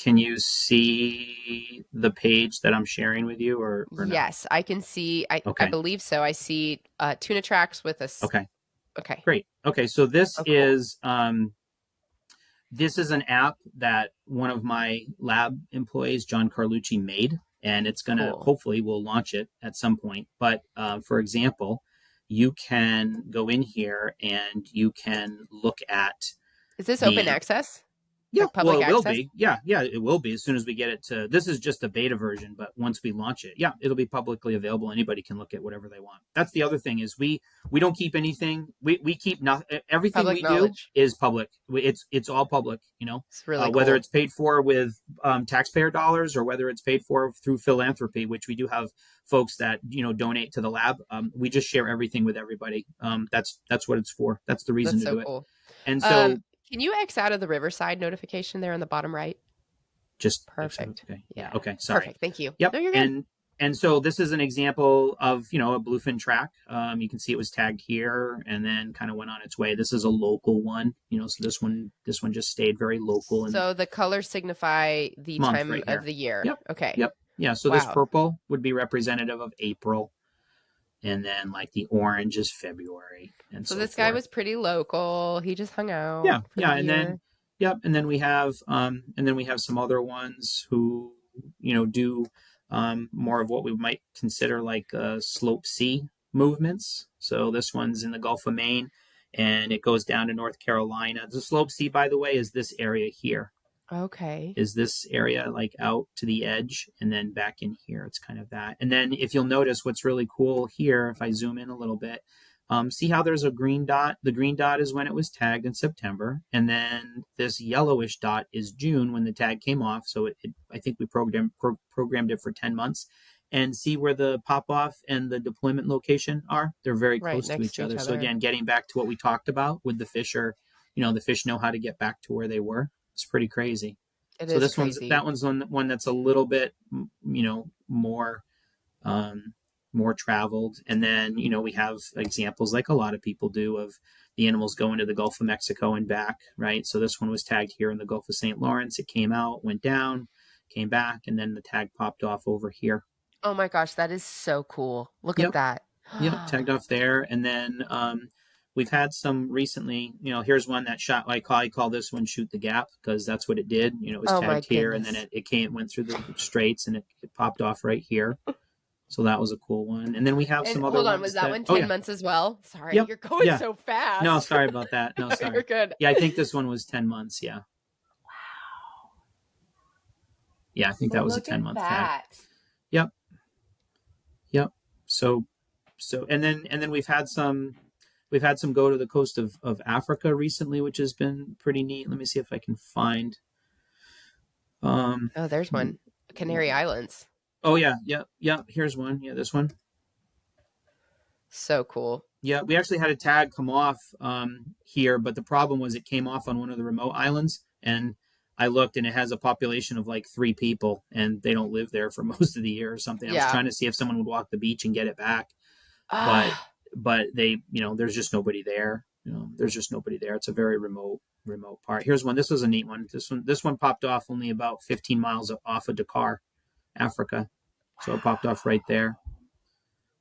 Can you see the page that I'm sharing with you or no? Yes, I can see. I Okay. believe so. I see tuna tracks with Okay. okay. Great. Okay. So Oh, cool. this is an app that one of my lab employees, John Carlucci, made, and it's gonna Cool. hopefully we'll launch it at some point. But for example, you can go in here and you can look at Is this open the access? yeah, Like well, public it will access? be. Yeah, it will be as soon as we get it to. This is just a beta version, but once we launch it, yeah, it'll be publicly available. Anybody can look at whatever they want. That's the other thing is we don't keep anything. We keep nothing. Everything Public we do knowledge. is public. It's all public. It's really Whether cool. it's paid for with taxpayer dollars or whether it's paid for through philanthropy, which we do have folks that donate to the lab. We just share everything with everybody. That's what it's for. That's the reason That's to so do it. cool. And Um, so can you X out of the Riverside notification there on the bottom right? just Perfect. okay, yeah, Yeah. okay, sorry. Perfect. Thank you. Yep. No, you're good. And so this is an example of a bluefin track. You can see it was tagged here and then kind of went on its way. This is a local one, so this one just stayed very local and So the colors signify the month time right of here. the year. Yep. Okay. Yep. Yeah. So this Wow. purple would be representative of April, and then like the orange is February, and So so this guy forth. was pretty local. He just hung out Yeah. for the Yeah. And then year. yep. And then we have some other ones who do more of what we might consider like slope C movements. So this one's in the Gulf of Maine, and it goes down to North Carolina. The slope C, by the way, is this area here. Okay. Is this area like out to the edge and then back in here? It's kind of that. And then if you'll notice what's really cool here, if I zoom in a little bit, see how there's a green dot? The green dot is when it was tagged in September. And then this yellowish dot is June when the tag came off. So I think we programmed it for 10 months. And see where the pop off and the deployment location are? They're very Right close to next each to each other. So other. again, getting back to what we talked about with the fish the fish know how to get back to where they were. It's pretty crazy. It So is this one's crazy. that one's one that's a little bit more um, more traveled, and then we have examples like a lot of people do of the animals going to the Gulf of Mexico and back, right? So this one was tagged here in the Gulf of St. Lawrence. It came out, went down, came back, and then the tag popped off over here. Oh my gosh, that is so cool. Look at Yep, that. yep, tagged off there, and then we've had some recently. Here's one that shot. I call this one "shoot the gap" because that's what it did. It was Oh my tagged here, and then goodness. it went through the straits, and it popped off right here. So that was a cool one. And then we have And some other hold on, was ones that that. one Oh 10 yeah, months as well? Sorry, yep, you're going yeah. so No, fast. sorry about that. No, No, you're sorry. good. Yeah, I think this one was 10 months. Yeah, yeah, I think that Well, was a look 10 month tag. at Yep, yep. So and then we've had some go to the coast of Africa recently, which has been pretty neat. Let me see if I can find. Um, Oh, there's one. Canary Islands. oh yeah, yeah. Here's one. Yeah, this one. So cool. Yeah, we actually had a tag come off here, but the problem was it came off on one of the remote islands, and I looked, and it has a population of like 3 people, and they don't live there for most of the year or something. I was Yeah. trying to see if someone would walk the beach and get it back, but Ah, they, there's just nobody there. There's just nobody there. It's a very remote part. Here's one. This was a neat one. This one popped off only about 15 miles off of Dakar, Africa. So it popped off right there,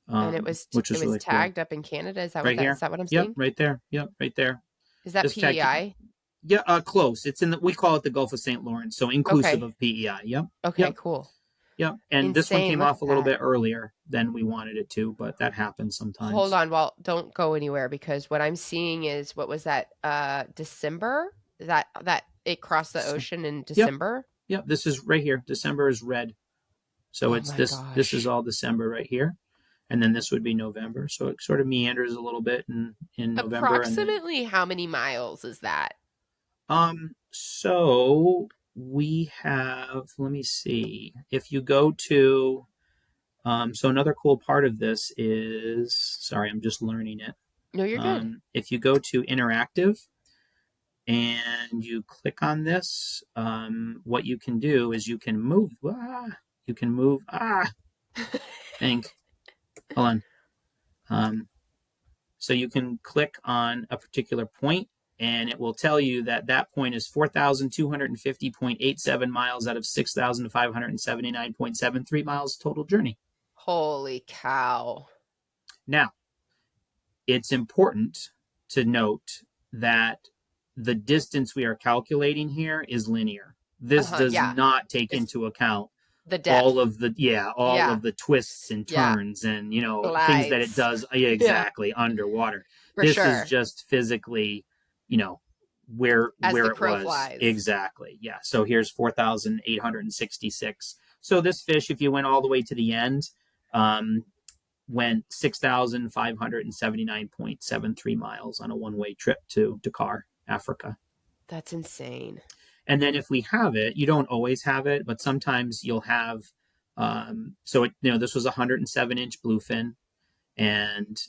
and which it was was really cool. tagged up in Canada. Is that Right is here. that what I'm Yep, seeing? right there. Yep, right there. Is that This tag, PEI? yeah, close. It's we call it the Gulf of St. Lawrence, so inclusive Okay. of PEI. Yep, Okay, yep, cool. yep. And this one Insane. came Look off at a little that. bit earlier than we wanted it to, but that happens Hold sometimes. on, Walt, don't go anywhere because what I'm seeing is what was that December? That it crossed the So, ocean in yep, December? yep. This is right here. December is red, so Oh it's my this. This is gosh. all December right here, and then this would be November. So it sort of meanders a little bit in November, and then Approximately how many miles is that? So we have. Let me see. If you go to so another cool part of this is, sorry, I'm just learning it. No, you're good. If you go to interactive and you click on this, what you can do is you can move. You can move. Think. Hold on. So you can click on a particular point and it will tell you that that point is 4,250.87 miles out of 6,579.73 miles total journey. Holy cow. Now, it's important to note that the distance we are calculating here is linear. This does Yeah. not take It's into account the depth. all of the twists and Yeah. turns and things that it Glides. does exactly underwater. For This sure. is just physically, where As the it crow was. flies. Exactly. Yeah. So here's 4,866. So this fish, if you went all the way to the end, went 6,579.73 miles on a one-way trip to Dakar, Africa. That's insane. And then if we have it, you don't always have it, but sometimes you'll have. This was a 107-inch bluefin, and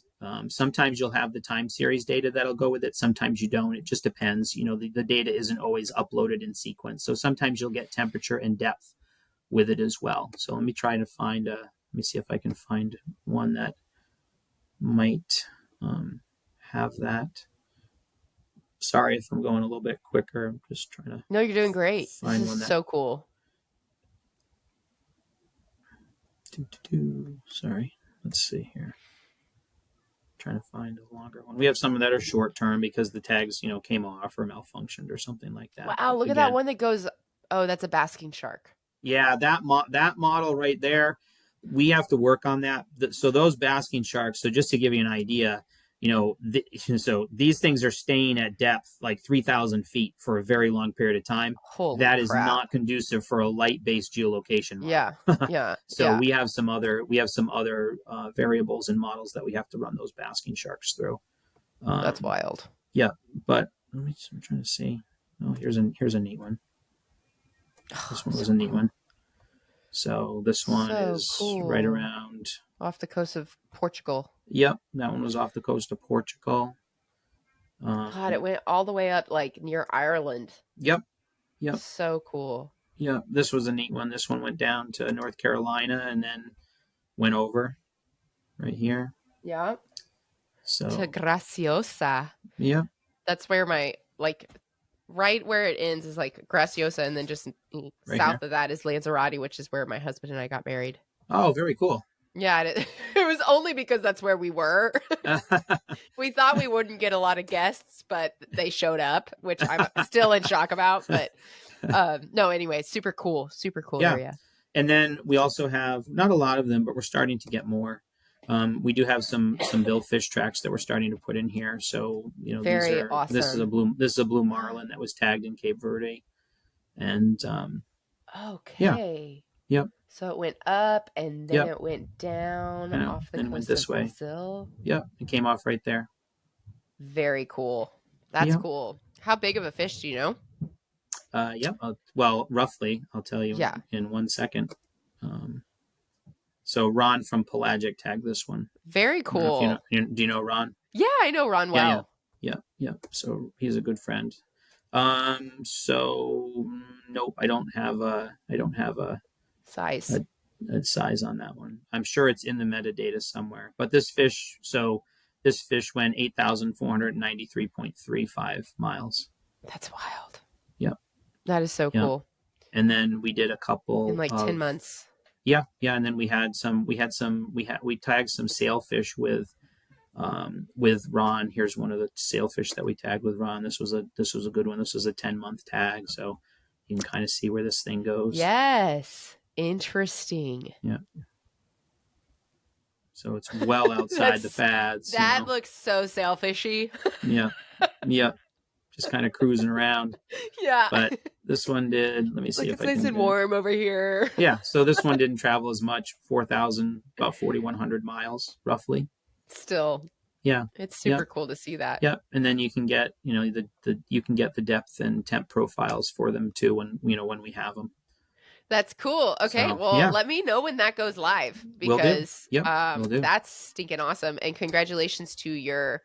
sometimes you'll have the time series data that'll go with it. Sometimes you don't. It just depends. The data isn't always uploaded in sequence, so sometimes you'll get temperature and depth with it as well. So let me try to find Let me see if I can find one that might have that. Sorry if I'm going a little bit quicker. I'm just trying to. No, you're doing great. Find This one is that. so cool. Sorry. Let's see here. I'm trying to find a longer one. We have some that are short term because the tags, came off or malfunctioned or something like that. Wow, look at that one that goes. Oh, that's a basking shark. Yeah, that model right there. We have to work on that. So those basking sharks. So just to give you an idea, so these things are staying at depth like 3,000 feet for a very long period of time. Holy that crap. is not conducive for a light-based geolocation model. Yeah, yeah. So we have some other variables and models that we have to run those basking sharks through. That's wild. Yeah, but I'm trying to see. Oh, here's a neat one. This one was a neat one. So this one is cool. right around off the coast of Portugal. Yep, that one was off the coast of Portugal. God, it went all the way up like near Ireland. Yep. So cool. Yeah, this was a neat one. This one went down to North Carolina and then went over right here. Yeah. So to Graciosa. Yeah. That's where right where it ends is like Graciosa, and then just Right south here. of that is Lanzarote, which is where my husband and I got married. Oh, very cool. Yeah, it was only because that's where we were. We thought we wouldn't get a lot of guests, but they showed up, which I'm still in shock about. But no, anyway, super cool area. And then we also have not a lot of them, but we're starting to get more. We do have some billfish tracks that we're starting to put in here. So Very awesome. This is a blue marlin that was tagged in Cape Verde, and okay. Yep. So it went up and then it went down off the coast of Brazil. Yep, it came off right there. Very cool. That's cool. How big of a fish do you know? Yep. Well, roughly, I'll tell you in 1 second. So Ron from Pelagic tagged this one. Very cool. Do you know Ron? Yeah, I know Ron well. Yeah. So he's a good friend. So nope, I don't have a size. A size on that one. I'm sure it's in the metadata somewhere. But this fish went 8,493.35 miles. That's wild. Yep. That is so cool. And then we did a couple in 10 months. Yeah, and then we tagged some sailfish with Ron. Here's one of the sailfish that we tagged with Ron. This was a good one. This was a 10-month tag, so you can kind of see where this thing goes. Yes. Interesting. Yeah. So it's well outside the fads. That looks so sailfishy. Yeah. Just kind of cruising around. Yeah. But this one did. Let me see if I can. It's nice and warm over here. Yeah. So this one didn't travel as much. 4,000, about 4,100 miles, roughly. Still. Yeah. It's super cool to see that. Yeah. And then you can get, you can get the depth and temp profiles for them too when we have them. That's cool. Okay. So, let me know when that goes live because will do. That's stinking awesome. And congratulations to your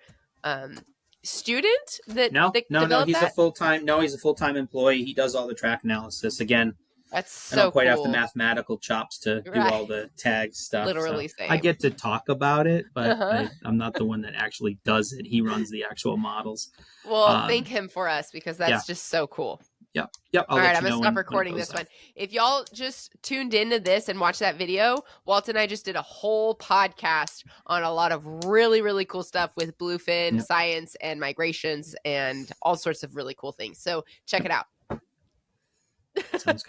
student that No, developed he's that? a full-time employee. He does all the track analysis. Again, That's I don't so quite have the cool. mathematical chops to do Right. all the tag stuff. So Literally I same. get to talk about it, but Uh-huh. I'm not the one that actually does it. He runs the actual models. Well, thank him for us because Yeah. that's just so cool. Yep. Yep. I'll All right, let I'm you gonna know stop when it recording goes this live. one. If y'all just tuned into this and watched that video, Walt and I just did a whole podcast on a lot of really, really cool stuff with bluefin Yep. science and migrations and all sorts of really cool things. So check it out. Sounds good.